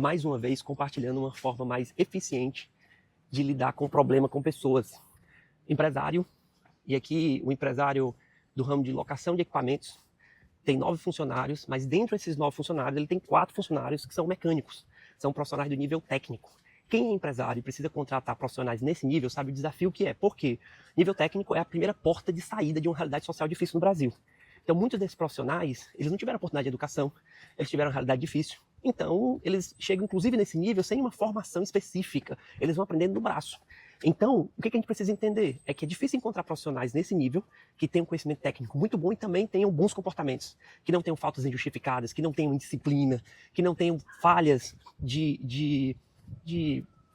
mais uma vez, compartilhando uma forma mais eficiente de lidar com o problema com pessoas. Empresário, e aqui o empresário do ramo de locação de equipamentos tem 9 funcionários, mas dentro desses 9 funcionários ele tem 4 funcionários que são mecânicos, são profissionais do nível técnico. Quem é empresário e precisa contratar profissionais nesse nível sabe o desafio que é. Por quê? Nível técnico é a primeira porta de saída de uma realidade social difícil no Brasil. Então, muitos desses profissionais, eles não tiveram oportunidade de educação, eles tiveram uma realidade difícil. Então, eles chegam, inclusive, nesse nível sem uma formação específica. Eles vão aprendendo no braço. Então, o que a gente precisa entender? É que é difícil encontrar profissionais nesse nível que tenham conhecimento técnico muito bom e também tenham bons comportamentos, que não tenham faltas injustificadas, que não tenham indisciplina, que não tenham falhas de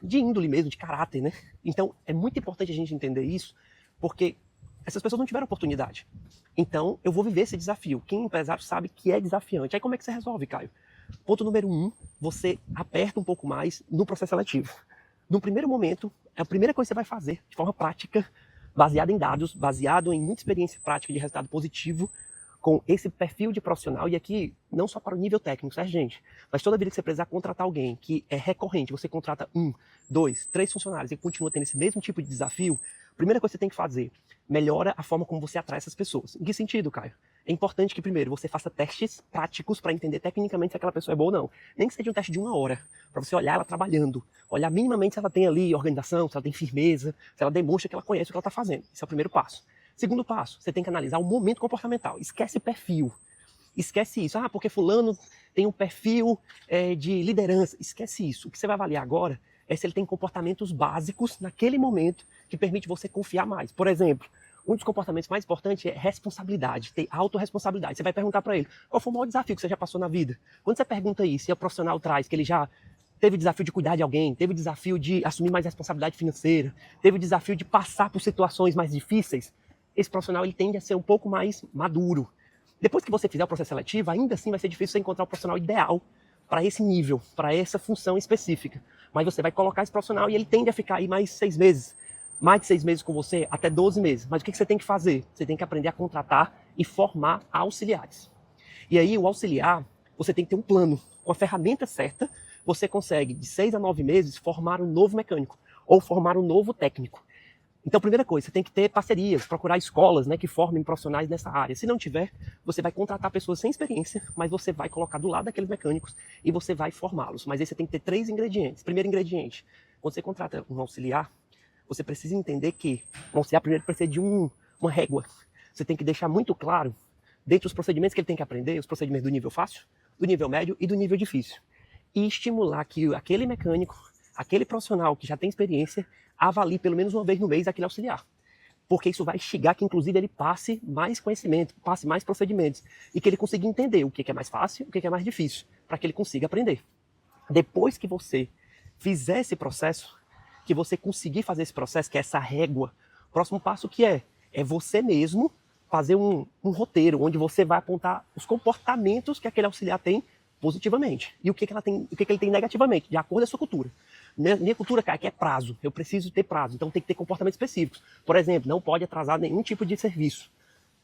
índole mesmo, de caráter, né? Então, é muito importante a gente entender isso, porque essas pessoas não tiveram oportunidade. Então, eu vou viver esse desafio. Quem é empresário sabe que é desafiante. Aí como é que você resolve, Caio? Ponto número 1, você aperta um pouco mais no processo seletivo. No primeiro momento, a primeira coisa que você vai fazer, de forma prática, baseada em dados, baseado em muita experiência prática de resultado positivo, com esse perfil de profissional, e aqui não só para o nível técnico, certo, gente? Mas toda vida que você precisar contratar alguém que é recorrente, você contrata 1, 2, 3 funcionários e continua tendo esse mesmo tipo de desafio, a primeira coisa que você tem que fazer, melhora a forma como você atrai essas pessoas. Em que sentido, Caio? É importante que primeiro você faça testes práticos para entender tecnicamente se aquela pessoa é boa ou não. Nem que seja um teste de 1 hora, para você olhar ela trabalhando, olhar minimamente se ela tem ali organização, se ela tem firmeza, se ela demonstra que ela conhece o que ela está fazendo. Esse é o primeiro passo. Segundo passo, você tem que analisar o momento comportamental. Esquece perfil. Esquece isso. Ah, porque fulano tem um perfil de liderança. Esquece isso. O que você vai avaliar agora é se ele tem comportamentos básicos naquele momento que permite você confiar mais. Por exemplo, um dos comportamentos mais importantes é responsabilidade, ter autorresponsabilidade. Você vai perguntar para ele, qual foi o maior desafio que você já passou na vida? Quando você pergunta isso e o profissional traz que ele já teve desafio de cuidar de alguém, teve desafio de assumir mais responsabilidade financeira, teve desafio de passar por situações mais difíceis, esse profissional ele tende a ser um pouco mais maduro. Depois que você fizer o processo seletivo, ainda assim vai ser difícil você encontrar o profissional ideal para esse nível, para essa função específica. Mas você vai colocar esse profissional e ele tende a ficar aí mais 6 meses, mais de 6 meses com você, até 12 meses. Mas o que você tem que fazer? Você tem que aprender a contratar e formar auxiliares. E aí o auxiliar, você tem que ter um plano. Com a ferramenta certa, você consegue de 6 a 9 meses formar um novo mecânico ou formar um novo técnico. Então, primeira coisa, você tem que ter parcerias, procurar escolas, né, que formem profissionais nessa área. Se não tiver, você vai contratar pessoas sem experiência, mas você vai colocar do lado daqueles mecânicos e você vai formá-los. Mas aí você tem que ter 3 ingredientes. Primeiro ingrediente, quando você contrata um auxiliar, você precisa entender que o auxiliar primeiro precisa de uma régua. Você tem que deixar muito claro, dentre os procedimentos que ele tem que aprender, os procedimentos do nível fácil, do nível médio e do nível difícil. E estimular que aquele mecânico, aquele profissional que já tem experiência, avalie pelo menos uma vez no mês aquele auxiliar. Porque isso vai instigar que, inclusive, ele passe mais conhecimento, passe mais procedimentos. E que ele consiga entender o que é mais fácil, o que é mais difícil, para que ele consiga aprender. Depois que você fizer esse processo, que você conseguir fazer esse processo, que é essa régua, o próximo passo que é você mesmo fazer um roteiro, onde você vai apontar os comportamentos que aquele auxiliar tem positivamente. E o que ele tem negativamente, de acordo com a sua cultura. Minha cultura, cara, que é prazo. Eu preciso ter prazo, então tem que ter comportamentos específicos. Por exemplo, não pode atrasar nenhum tipo de serviço.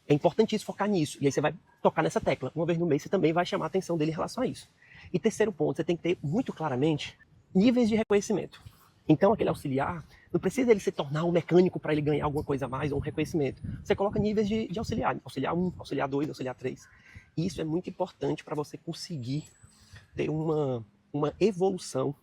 É importantíssimo focar nisso. E aí você vai tocar nessa tecla. Uma vez no mês você também vai chamar a atenção dele em relação a isso. E terceiro ponto, você tem que ter muito claramente níveis de reconhecimento. Então aquele auxiliar, não precisa ele se tornar um mecânico para ele ganhar alguma coisa a mais ou um reconhecimento. Você coloca níveis de auxiliar. Auxiliar 1, auxiliar 2, auxiliar 3. E isso é muito importante para você conseguir ter uma evolução,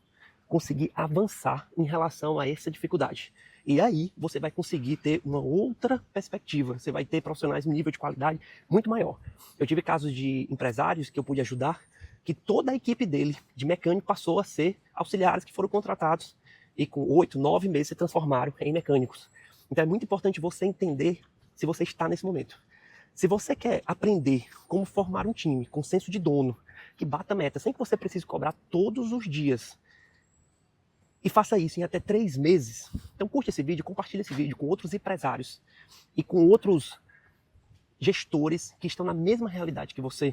conseguir avançar em relação a essa dificuldade. E aí você vai conseguir ter uma outra perspectiva. Você vai ter profissionais de nível de qualidade muito maior. Eu tive casos de empresários que eu pude ajudar, que toda a equipe dele, de mecânico, passou a ser auxiliares que foram contratados e com 8, 9 meses se transformaram em mecânicos. Então é muito importante você entender se você está nesse momento. Se você quer aprender como formar um time com senso de dono, que bata meta, sem que você precise cobrar todos os dias, e faça isso em até 3 meses, então curte esse vídeo, compartilhe esse vídeo com outros empresários e com outros gestores que estão na mesma realidade que você.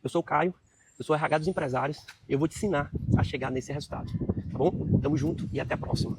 Eu sou o Caio, eu sou o RH dos empresários, eu vou te ensinar a chegar nesse resultado, tá bom? Tamo junto e até a próxima.